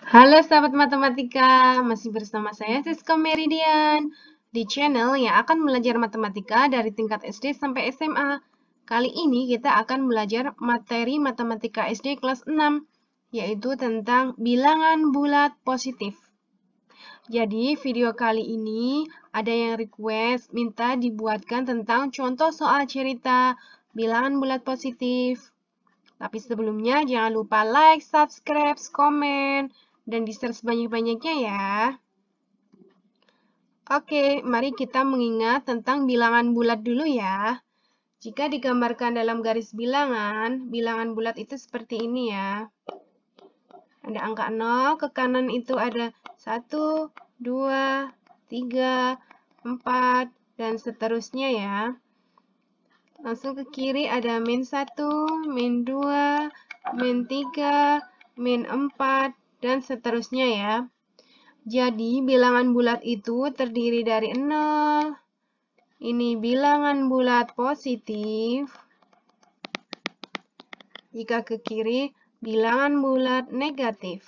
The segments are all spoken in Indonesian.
Halo sahabat matematika, masih bersama saya Siska Meridian di channel yang akan belajar matematika dari tingkat SD sampai SMA. Kali ini kita akan belajar materi matematika SD kelas 6, yaitu tentang bilangan bulat positif. Jadi video kali ini ada yang request minta dibuatkan tentang contoh soal cerita bilangan bulat positif. Tapi sebelumnya jangan lupa like, subscribe, komen, dan di-share sebanyak-banyaknya ya. Oke, mari kita mengingat tentang bilangan bulat dulu ya. Jika digambarkan dalam garis bilangan, bilangan bulat itu seperti ini ya. Ada angka 0, ke kanan itu ada 1, 2, 3, 4, dan seterusnya ya. Langsung ke kiri ada min 1, min 2, min 3, min 4, dan seterusnya ya. Jadi, bilangan bulat itu terdiri dari 0. Ini bilangan bulat positif. Jika ke kiri, bilangan bulat negatif.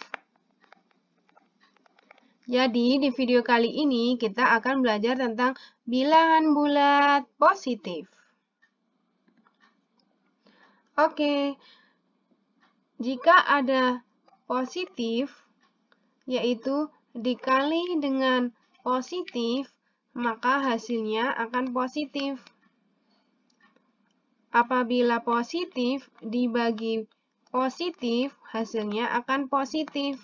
Jadi, di video kali ini kita akan belajar tentang bilangan bulat positif. Oke, jika ada positif, yaitu dikali dengan positif, maka hasilnya akan positif. Apabila positif dibagi positif, hasilnya akan positif.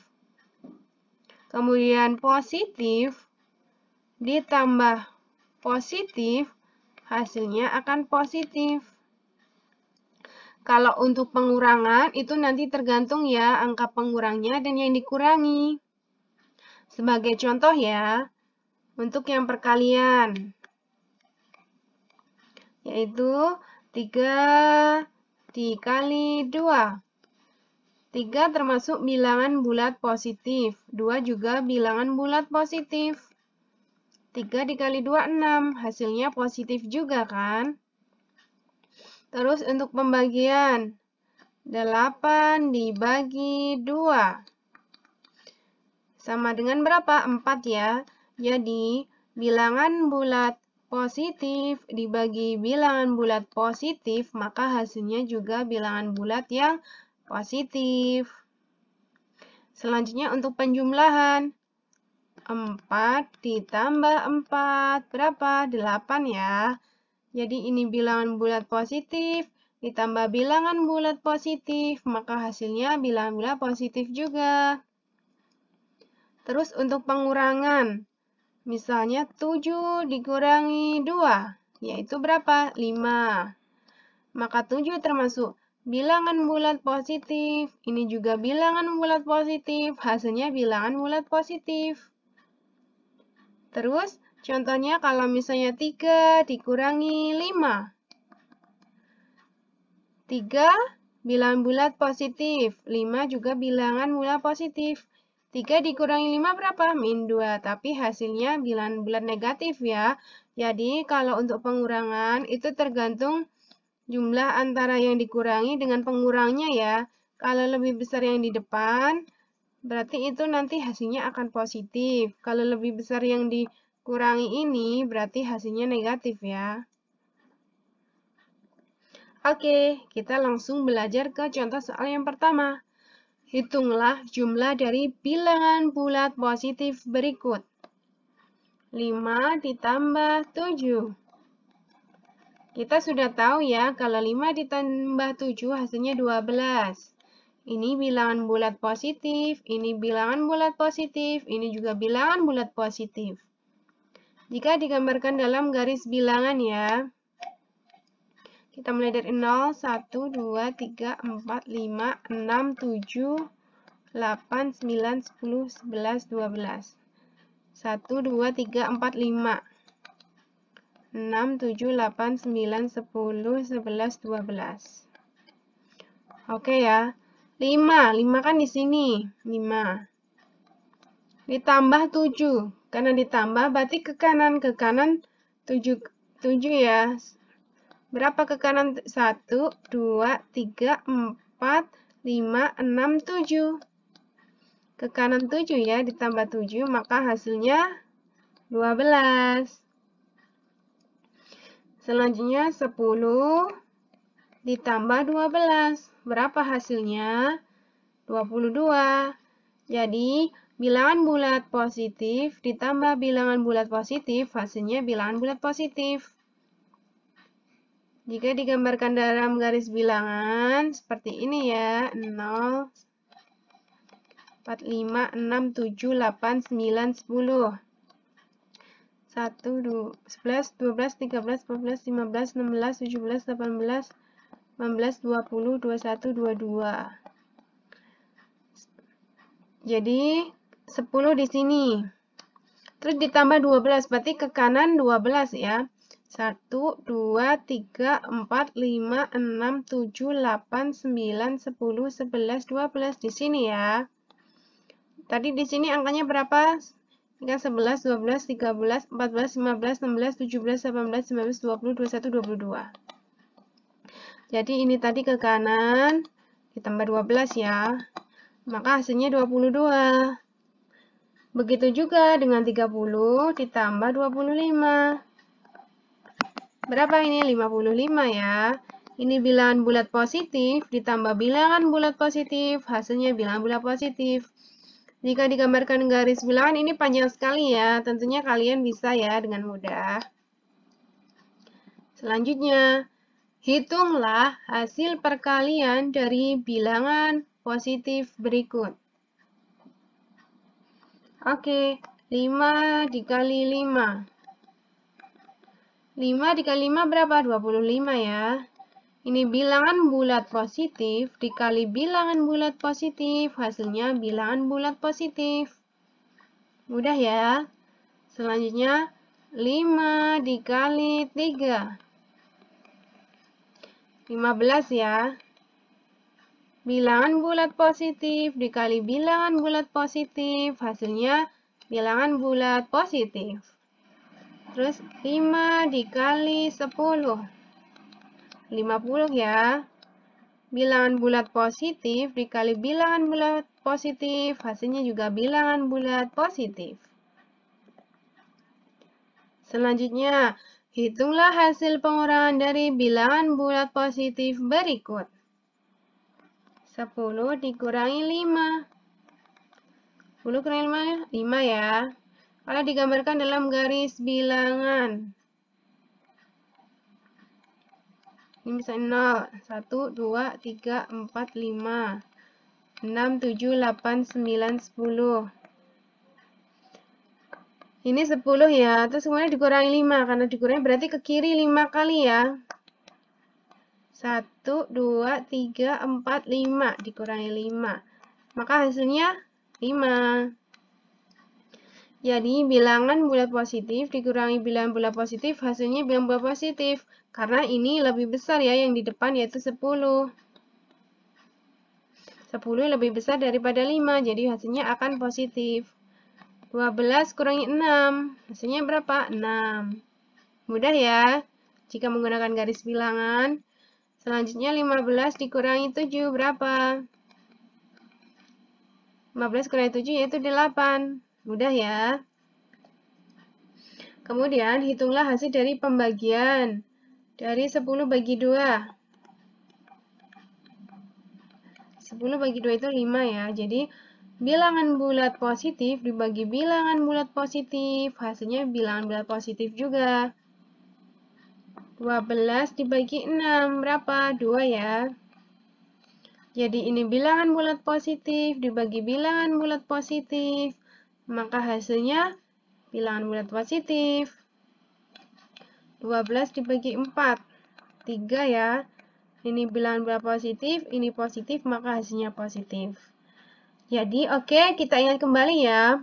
Kemudian positif ditambah positif, hasilnya akan positif. Kalau untuk pengurangan, itu nanti tergantung ya angka pengurangnya dan yang dikurangi. Sebagai contoh ya, untuk yang perkalian, yaitu 3 dikali 2. 3 termasuk bilangan bulat positif, 2 juga bilangan bulat positif. 3 dikali 2, 6, hasilnya positif juga kan? Terus untuk pembagian, 8 dibagi 2. Sama dengan berapa? 4 ya. Jadi, bilangan bulat positif dibagi bilangan bulat positif, maka hasilnya juga bilangan bulat yang positif. Selanjutnya untuk penjumlahan. 4 ditambah 4, berapa? 8 ya. Jadi ini bilangan bulat positif, ditambah bilangan bulat positif, maka hasilnya bilangan bulat positif juga. Terus untuk pengurangan, misalnya 7 dikurangi 2, yaitu berapa? 5. Maka 7 termasuk bilangan bulat positif, ini juga bilangan bulat positif, hasilnya bilangan bulat positif. Terus, contohnya kalau misalnya 3 dikurangi 5. 3 bilangan bulat positif, 5 juga bilangan bulat positif. 3 dikurangi 5 berapa? Min 2, tapi hasilnya bilangan bulat negatif ya. Jadi, kalau untuk pengurangan itu tergantung jumlah antara yang dikurangi dengan pengurangnya ya. Kalau lebih besar yang di depan, berarti itu nanti hasilnya akan positif. Kalau lebih besar yang dikurangi ini, berarti hasilnya negatif ya. Oke, kita langsung belajar ke contoh soal yang pertama. Hitunglah jumlah dari bilangan bulat positif berikut. 5 ditambah 7. Kita sudah tahu ya, kalau 5 ditambah 7 hasilnya 12. Ini bilangan bulat positif, ini bilangan bulat positif, ini juga bilangan bulat positif. Jika digambarkan dalam garis bilangan ya, kita mulai dari 0, 1, 2, 3, 4, 5, 6, 7, 8, 9, 10, 11, 12. 1, 2, 3, 4, 5. 6, 7, 8, 9, 10, 11, 12. Oke ya. 5 kan di sini. 5. Ditambah 7. Karena ditambah berarti ke kanan. Ke kanan 7 ya. Berapa ke kanan? 1, 2, 3, 4, 5, 6, 7. ke kanan 7 ya, ditambah 7, maka hasilnya 12. Selanjutnya 10 ditambah 12. Berapa hasilnya? 22. Jadi, bilangan bulat positif ditambah bilangan bulat positif, hasilnya bilangan bulat positif. Jika digambarkan dalam garis bilangan, seperti ini ya, 0, 4, 5, 6, 7, 8, 9, 10. 1, 2, 11, 12, 13, 14, 15, 16, 17, 18, 19, 20, 21, 22. Jadi 10 di sini. Terus ditambah 12, berarti ke kanan 12 ya. 1, 2, 3, 4, 5, 6, 7, 8, 9, 10, 11, 12 di sini ya. Tadi di sini angkanya berapa? 11, 12, 13, 14, 15, 16, 17, 18, 19, 20, 21, 22. Jadi ini tadi ke kanan ditambah 12 ya. Maka hasilnya 22. Begitu juga dengan 30 ditambah 25. Berapa ini? 55 ya. Ini bilangan bulat positif ditambah bilangan bulat positif, hasilnya bilangan bulat positif. Jika digambarkan garis bilangan ini panjang sekali ya, tentunya kalian bisa ya dengan mudah. Selanjutnya, hitunglah hasil perkalian dari bilangan positif berikut. Oke, 5 dikali 5. 5 dikali 5 berapa? 25 ya. Ini bilangan bulat positif dikali bilangan bulat positif, hasilnya bilangan bulat positif. Mudah ya. Selanjutnya, 5 dikali 3. 15 ya. Bilangan bulat positif dikali bilangan bulat positif, hasilnya bilangan bulat positif. Terus 5 dikali 10. 50 ya. Bilangan bulat positif dikali bilangan bulat positif, hasilnya juga bilangan bulat positif. Selanjutnya, hitunglah hasil pengurangan dari bilangan bulat positif berikut. 10 dikurangi 5. 10 kurangi 5, 5 ya. Kalau digambarkan dalam garis bilangan, ini bisa 0, 1, 2, 3, 4, 5, 6, 7, 8, 9, 10. Ini 10 ya, terus kemudian dikurangi 5, karena dikurangi berarti ke kiri 5 kali ya. 1, 2, 3, 4, 5, dikurangi 5. Maka hasilnya 5. Jadi, bilangan bulat positif dikurangi bilangan bulat positif, hasilnya bilangan bulat positif. Karena ini lebih besar ya, yang di depan yaitu 10. 10 lebih besar daripada 5, jadi hasilnya akan positif. 12 kurangi 6, hasilnya berapa? 6. Mudah ya, jika menggunakan garis bilangan. Selanjutnya 15 dikurangi 7, berapa? 15 kurangi 7 yaitu 8. Mudah ya. Kemudian, hitunglah hasil dari pembagian. Dari 10 bagi 2. 10 bagi 2 itu 5 ya. Jadi, bilangan bulat positif dibagi bilangan bulat positif, hasilnya bilangan bulat positif juga. 12 dibagi 6, berapa? 2 ya. Jadi ini bilangan bulat positif dibagi bilangan bulat positif, maka hasilnya bilangan bulat positif. 12 dibagi 4, 3 ya. Ini bilangan bulat positif, ini positif, maka hasilnya positif. Jadi oke, kita ingat kembali ya.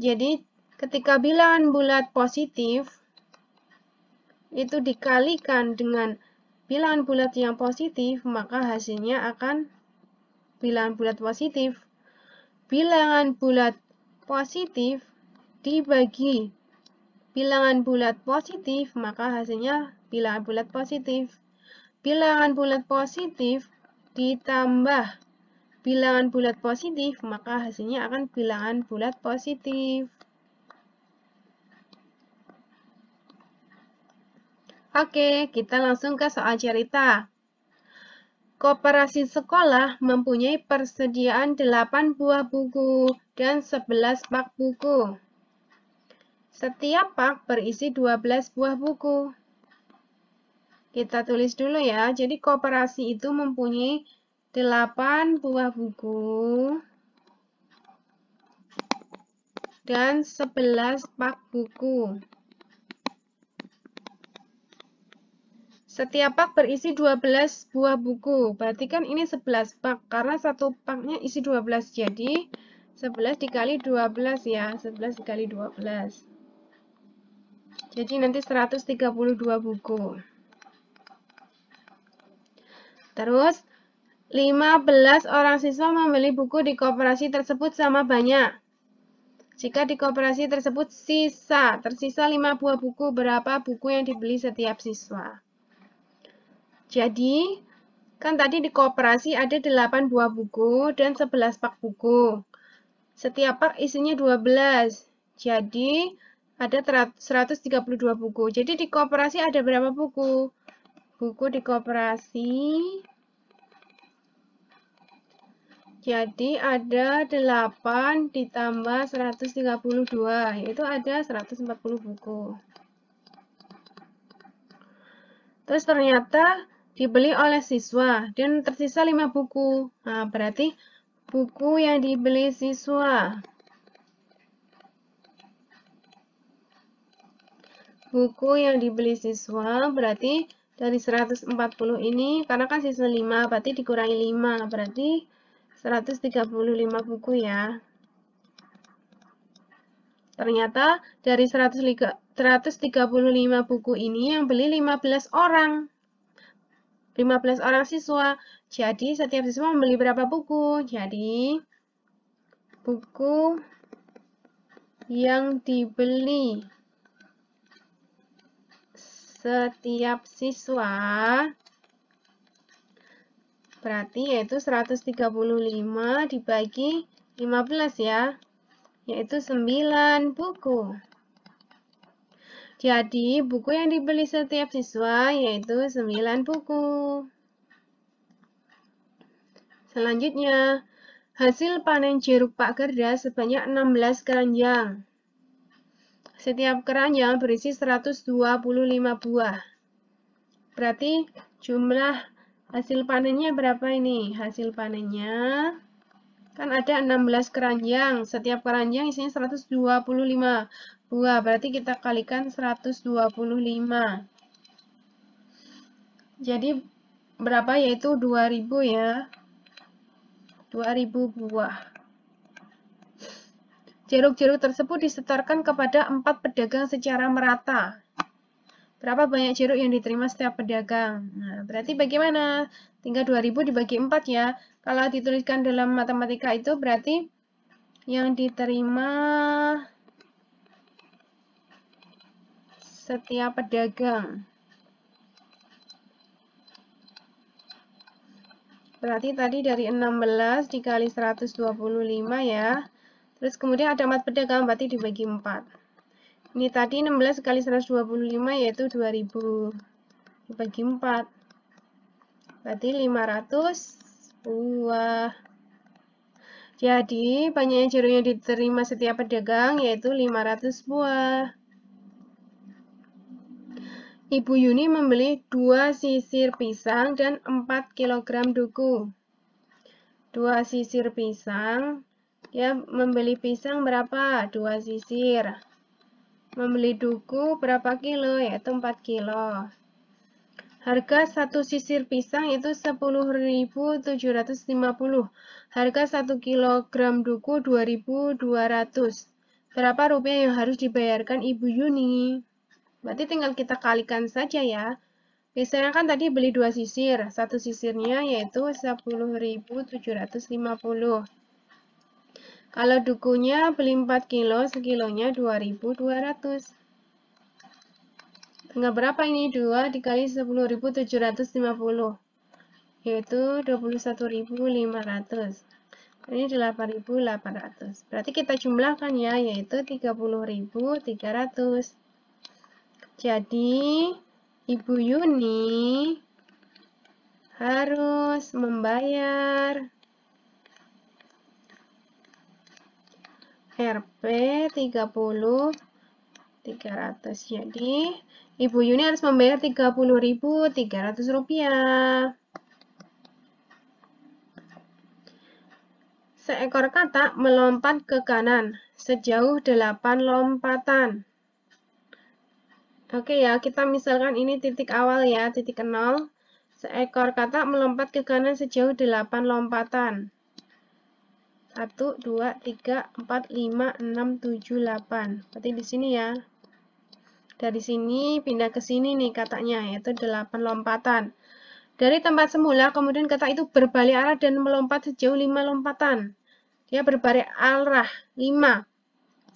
Jadi ketika bilangan bulat positif itu dikalikan dengan bilangan bulat yang positif, maka hasilnya akan bilangan bulat positif. Bilangan bulat positif dibagi bilangan bulat positif, maka hasilnya bilangan bulat positif. Bilangan bulat positif ditambah bilangan bulat positif, maka hasilnya akan bilangan bulat positif. Oke, kita langsung ke soal cerita. Koperasi sekolah mempunyai persediaan 8 buah buku dan 11 pak buku. Setiap pak berisi 12 buah buku. Kita tulis dulu ya. Jadi koperasi itu mempunyai 8 buah buku dan 11 pak buku. Setiap pak berisi 12 buah buku. Berarti kan ini 11 pak. Karena satu paknya isi 12. Jadi 11 dikali 12 ya. 11 dikali 12. Jadi nanti 132 buku. Terus 15 orang siswa membeli buku di koperasi tersebut sama banyak. Jika di koperasi tersebut tersisa 5 buah buku, berapa buku yang dibeli setiap siswa? Jadi, kan tadi di koperasi ada 8 buah buku dan 11 pak buku. Setiap pak isinya 12. Jadi, ada 132 buku. Jadi di koperasi ada berapa buku? Buku di koperasi. Jadi ada 8 ditambah 132, yaitu ada 140 buku. Terus ternyata dibeli oleh siswa dan tersisa 5 buku. Nah, berarti buku yang dibeli siswa. Buku yang dibeli siswa berarti dari 140 ini, karena kan sisa 5, berarti dikurangi 5, berarti 135 buku ya. Ternyata dari 135 buku ini yang beli 15 orang. 15 orang siswa. Jadi setiap siswa membeli berapa buku? Jadi buku yang dibeli setiap siswa berarti yaitu 135 dibagi 15 ya, yaitu 9 buku. Jadi buku yang dibeli setiap siswa yaitu 9 buku. Selanjutnya, hasil panen jeruk Pak Gerda sebanyak 16 keranjang. Setiap keranjang berisi 125 buah. Berarti jumlah hasil panennya berapa ini? Hasil panennya kan ada 16 keranjang. Setiap keranjang isinya 125 buah. Berarti kita kalikan 125. Jadi berapa? Yaitu 2000 ya. 2000 buah. Jeruk-jeruk tersebut disetorkan kepada 4 pedagang secara merata. Berapa banyak jeruk yang diterima setiap pedagang? Nah, berarti bagaimana? Tinggal 2000 dibagi 4 ya. Kalau dituliskan dalam matematika itu berarti yang diterima setiap pedagang. Berarti tadi dari 16 dikali 125 ya. Terus kemudian ada 4 pedagang, berarti dibagi 4. Ini tadi 16 kali 125 yaitu 2000. Dibagi 4. Berarti 500 buah. Jadi, banyaknya jeruk yang diterima setiap pedagang yaitu 500 buah. Ibu Yuni membeli 2 sisir pisang dan 4 kg duku. 2 sisir pisang. Dia membeli pisang berapa? 2 sisir. Membeli duku berapa kilo? Yaitu 4 kilo. Harga 1 sisir pisang itu 10.750. Harga 1 kg duku 2.200. Berapa rupiah yang harus dibayarkan Ibu Yuni? Berarti tinggal kita kalikan saja ya. Biasanya kan tadi beli 2 sisir. 1 sisirnya yaitu 10.750. Kalau dukunya beli 4 kilo, sekilonya 2.200. Tinggal berapa ini? 2 dikali 10.750. yaitu 21.500. Ini 8.800. Berarti kita jumlahkan ya, yaitu 30.300. Jadi, Ibu Yuni harus membayar Rp 30.300. Jadi, Ibu Yuni harus membayar Rp30.300. Seekor katak melompat ke kanan sejauh 8 lompatan. Oke ya, kita misalkan ini titik awal ya, titik 0. Seekor katak melompat ke kanan sejauh 8 lompatan. 1, 2, 3, 4, 5, 6, 7, 8. Berarti di sini ya. Dari sini pindah ke sini nih kataknya, yaitu 8 lompatan. Dari tempat semula, kemudian katak itu berbalik arah dan melompat sejauh 5 lompatan. Dia berbalik arah 5.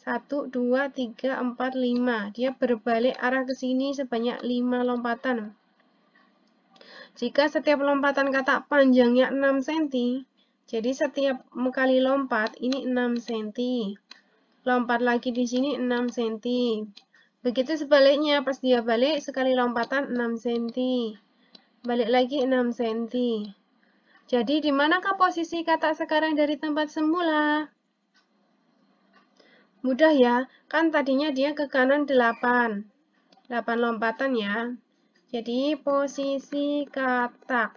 1, 2, 3, 4, 5. Dia berbalik arah ke sini sebanyak 5 lompatan. Jika setiap lompatan katak panjangnya 6 cm, jadi setiap kali lompat ini 6 cm. Lompat lagi di sini 6 cm. Begitu sebaliknya, pas dia balik sekali lompatan 6 cm. Balik lagi 6 cm. Jadi, di manakah posisi katak sekarang dari tempat semula? Mudah ya, kan tadinya dia ke kanan 8 lompatan ya. Jadi, posisi katak.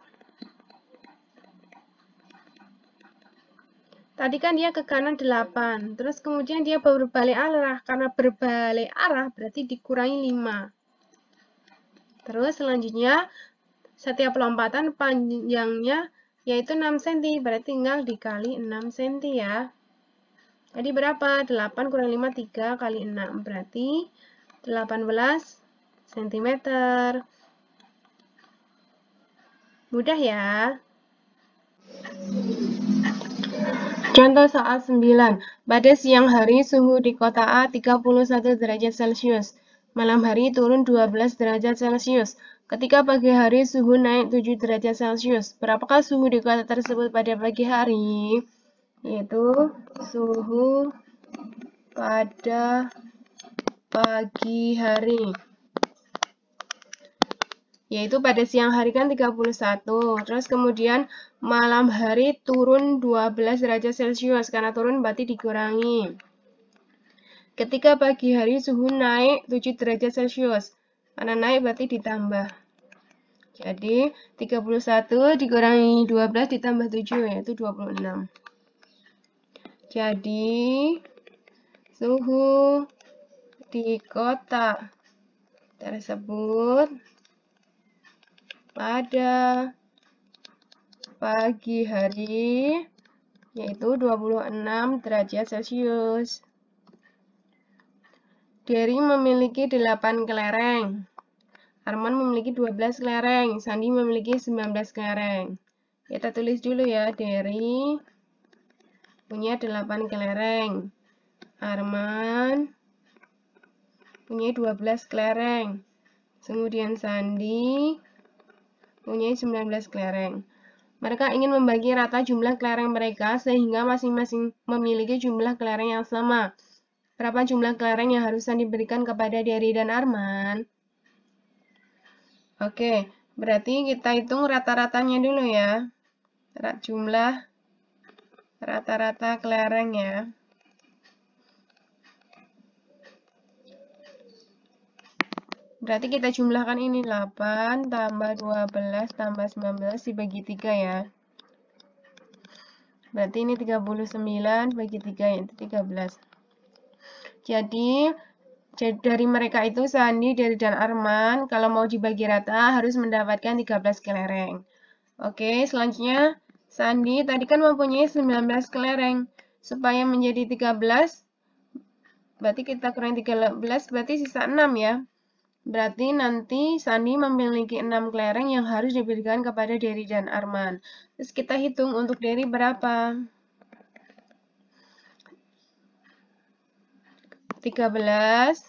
Tadi kan dia ke kanan 8, terus kemudian dia berbalik arah. Karena berbalik arah berarti dikurangi 5. Terus selanjutnya, setiap lompatan panjangnya yaitu 6 cm, berarti tinggal dikali 6 cm ya. Jadi berapa? 8 kurang 5, 3 kali 6, berarti 18 cm. Mudah ya. Contoh soal 9. Pada siang hari suhu di kota A 31 derajat Celcius. Malam hari turun 12 derajat Celcius. Ketika pagi hari suhu naik 7 derajat Celcius. Berapakah suhu di kota tersebut pada pagi hari? Yaitu suhu pada pagi hari. Yaitu pada siang hari kan 31. Terus kemudian malam hari turun 12 derajat Celcius. Karena turun berarti dikurangi. Ketika pagi hari suhu naik 7 derajat Celcius. Karena naik berarti ditambah. Jadi 31 dikurangi 12 ditambah 7 yaitu 26. Jadi suhu di kota tersebut pada pagi hari yaitu 26 derajat Celcius. Derry memiliki 8 kelereng. Arman memiliki 12 kelereng. Sandi memiliki 19 kelereng. Kita tulis dulu ya, Derry punya 8 kelereng. Arman punya 12 kelereng. Kemudian Sandi punya 19 kelereng. Mereka ingin membagi rata jumlah kelereng mereka sehingga masing-masing memiliki jumlah kelereng yang sama. Berapa jumlah kelereng yang harus diberikan kepada Derry dan Arman? Oke, berarti kita hitung rata-ratanya dulu ya. Jumlah rata-rata kelereng ya. Berarti kita jumlahkan ini 8 tambah 12 tambah 19 dibagi 3 ya. Berarti ini 39 bagi 3 yaitu 13. Jadi dari mereka itu Sandi, Derry, dan Arman kalau mau dibagi rata harus mendapatkan 13 kelereng. Oke, selanjutnya Sandi tadi kan mempunyai 19 kelereng. Supaya menjadi 13, berarti kita kurangi 13, berarti sisa 6 ya. Berarti nanti Sandi memiliki 6 kelereng yang harus diberikan kepada Derry dan Arman. Terus kita hitung untuk Derry berapa? 13.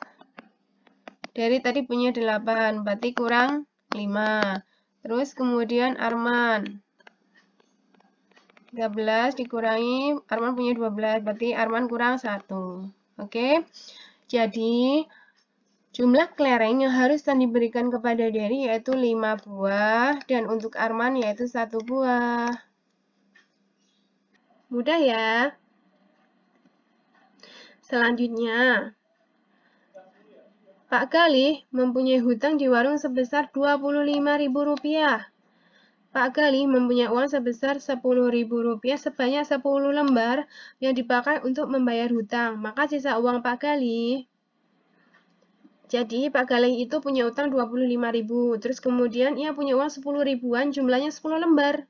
Derry tadi punya 8, berarti kurang 5. Terus kemudian Arman. 13 dikurangi Arman punya 12, berarti Arman kurang 1. Oke. Jadi jumlah kelereng yang harus diberikan kepada Dery yaitu 5 buah dan untuk Arman yaitu 1 buah. Mudah ya. Selanjutnya, Pak Galih mempunyai hutang di warung sebesar Rp25.000. Pak Galih mempunyai uang sebesar Rp10.000 sebanyak 10 lembar yang dipakai untuk membayar hutang. Maka sisa uang Pak Galih. Jadi Pak Galih itu punya utang 25.000. Terus kemudian ia punya uang 10 ribuan, jumlahnya 10 lembar.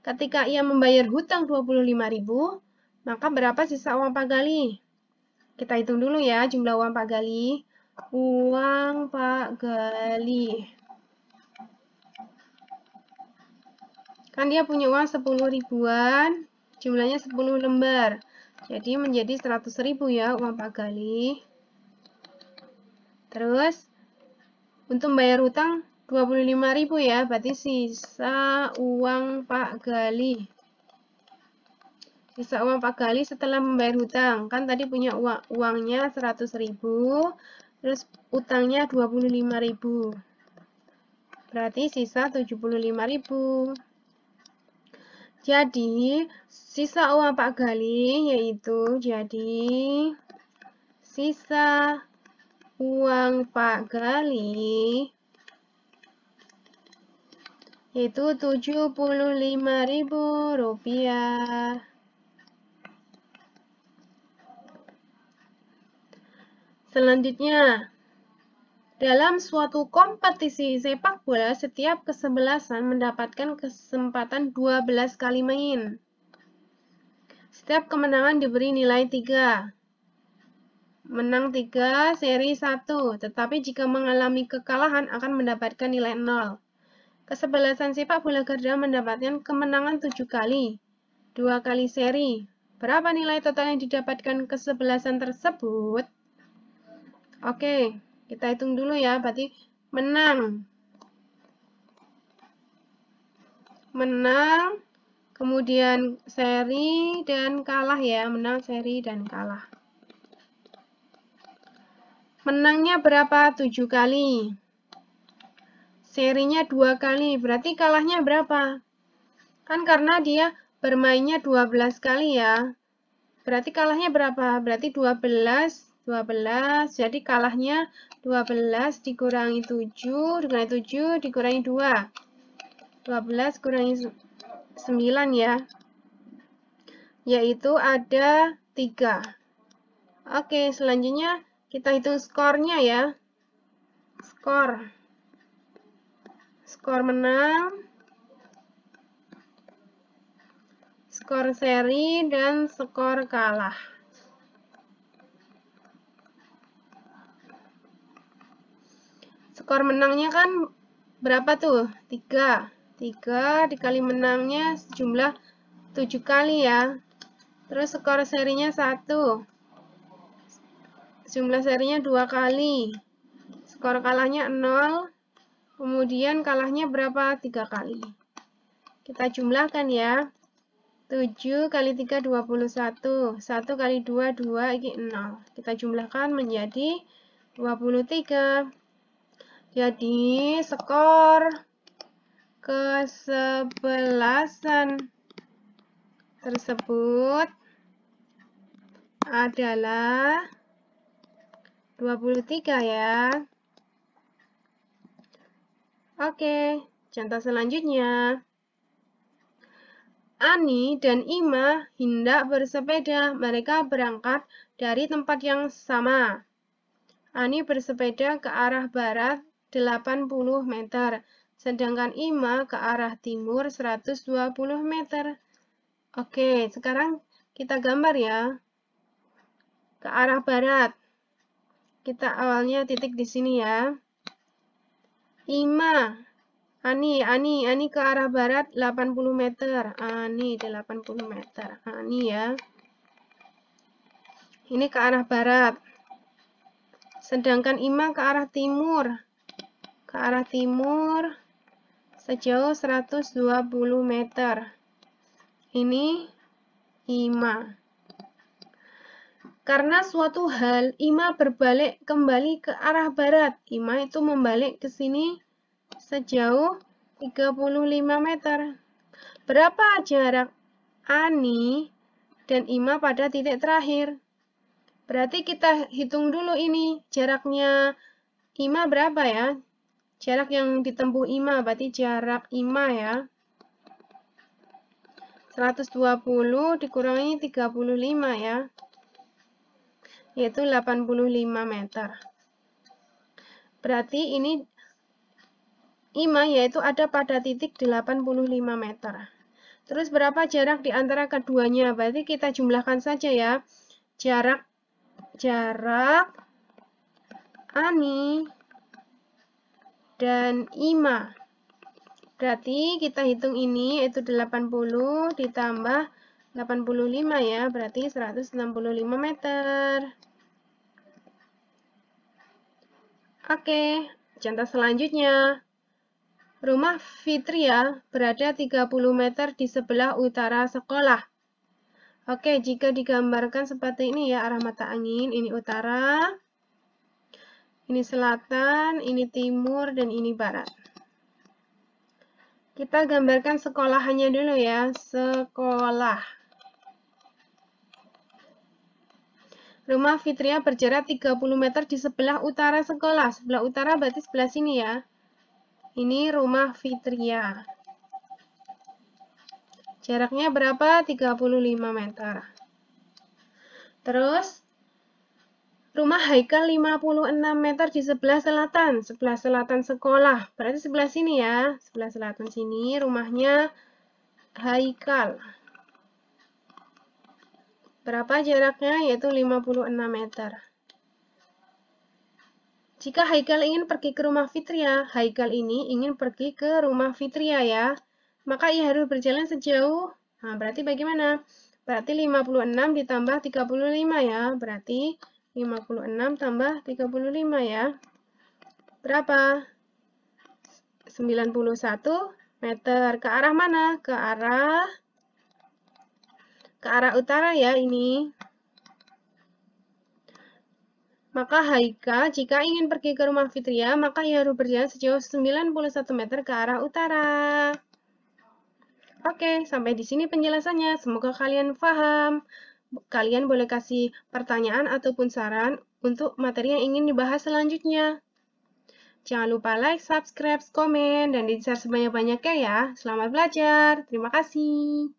Ketika ia membayar hutang 25.000, maka berapa sisa uang Pak Galih? Kita hitung dulu ya jumlah uang Pak Galih. Uang Pak Galih. Kan dia punya uang 10 ribuan, jumlahnya 10 lembar. Jadi menjadi 100.000 ya uang Pak Galih. Terus, untuk membayar hutang 25.000 ya, berarti sisa uang Pak Galih. Sisa uang Pak Galih setelah membayar hutang. Kan tadi punya uangnya 100.000, terus utangnya 25.000. Berarti sisa 75.000. Jadi, sisa uang Pak Galih yaitu sisa uang Pak Galih yaitu Rp75.000. Selanjutnya, dalam suatu kompetisi sepak bola, setiap kesebelasan mendapatkan kesempatan 12 kali main. Setiap kemenangan diberi nilai 3. Menang 3, seri 1. Tetapi jika mengalami kekalahan akan mendapatkan nilai 0. Kesebelasan sepak bola ganda mendapatkan kemenangan 7 kali. 2 kali seri. Berapa nilai total yang didapatkan kesebelasan tersebut? Oke. Kita hitung dulu ya, berarti menang, kemudian seri dan kalah ya, menang, seri, dan kalah. Menangnya berapa? 7 kali. Serinya 2 kali, berarti kalahnya berapa? Kan karena dia bermainnya 12 kali ya, berarti kalahnya berapa? Berarti 12, jadi kalahnya 12 dikurangi 7, dikurangi 2. 12 kurangi 9 ya, yaitu ada 3. Oke, selanjutnya kita hitung skornya ya. Skor menang, skor seri, dan skor kalah. Skor menangnya kan berapa tuh? 3. 3 dikali menangnya sejumlah 7 kali ya. Terus skor serinya 1. Jumlah serinya 2 kali. Skor kalahnya 0. Kemudian kalahnya berapa? 3 kali. Kita jumlahkan ya. 7 kali 3, 21. 1 kali 2, 2, ini 0. Kita jumlahkan menjadi 23. Jadi, skor kesebelasan tersebut adalah 23 ya. Oke, contoh selanjutnya. Ani dan Ima hendak bersepeda. Mereka berangkat dari tempat yang sama. Ani bersepeda ke arah barat 80 meter, sedangkan Ima ke arah timur 120 meter. Oke, sekarang kita gambar ya. Ke arah barat. Kita awalnya titik di sini ya. Ima, Ani ke arah barat 80 meter. Ani 80 meter. Ani ya. Ini ke arah barat. Sedangkan Ima ke arah timur. Ke arah timur sejauh 120 meter. Ini Ima. Karena suatu hal, Ima berbalik kembali ke arah barat. Ima itu membalik ke sini sejauh 35 meter. Berapa jarak Ani dan Ima pada titik terakhir? Berarti kita hitung dulu ini. Jaraknya Ima berapa ya? Jarak yang ditempuh Ima, berarti jarak Ima ya. 120 dikurangi 35 ya. Yaitu 85 meter. Berarti ini Ima yaitu ada pada titik 85 meter. Terus berapa jarak di antara keduanya? Berarti kita jumlahkan saja ya. Jarak Ani dan Ima. Berarti kita hitung ini yaitu 80 ditambah 85 ya. Berarti 165 meter. Oke, contoh selanjutnya. Rumah Fitria berada 30 meter di sebelah utara sekolah. Oke, jika digambarkan seperti ini ya, arah mata angin, ini utara, ini selatan, ini timur, dan ini barat. Kita gambarkan sekolahannya dulu ya, sekolah. Rumah Fitria berjarak 30 meter di sebelah utara sekolah. Sebelah utara berarti sebelah sini ya. Ini rumah Fitria. Jaraknya berapa? 35 meter. Terus, rumah Haikal 56 meter di sebelah selatan. Sebelah selatan sekolah. Berarti sebelah sini ya. Sebelah selatan sini rumahnya Haikal. Berapa jaraknya? Yaitu 56 meter. Jika Haikal ingin pergi ke rumah Fitria, Haikal ini ingin pergi ke rumah Fitria ya. Maka ia harus berjalan sejauh, nah berarti bagaimana? Berarti 56 ditambah 35 ya. Berarti 56 tambah 35 ya. Berapa? 91 meter. Ke arah mana? Ke arah utara ya ini. Maka Haikal jika ingin pergi ke rumah Fitria, maka ia harus berjalan sejauh 91 meter ke arah utara. Oke, sampai di sini penjelasannya. Semoga kalian paham. Kalian boleh kasih pertanyaan ataupun saran untuk materi yang ingin dibahas selanjutnya. Jangan lupa like, subscribe, komen, dan di-share sebanyak-banyaknya ya. Selamat belajar. Terima kasih.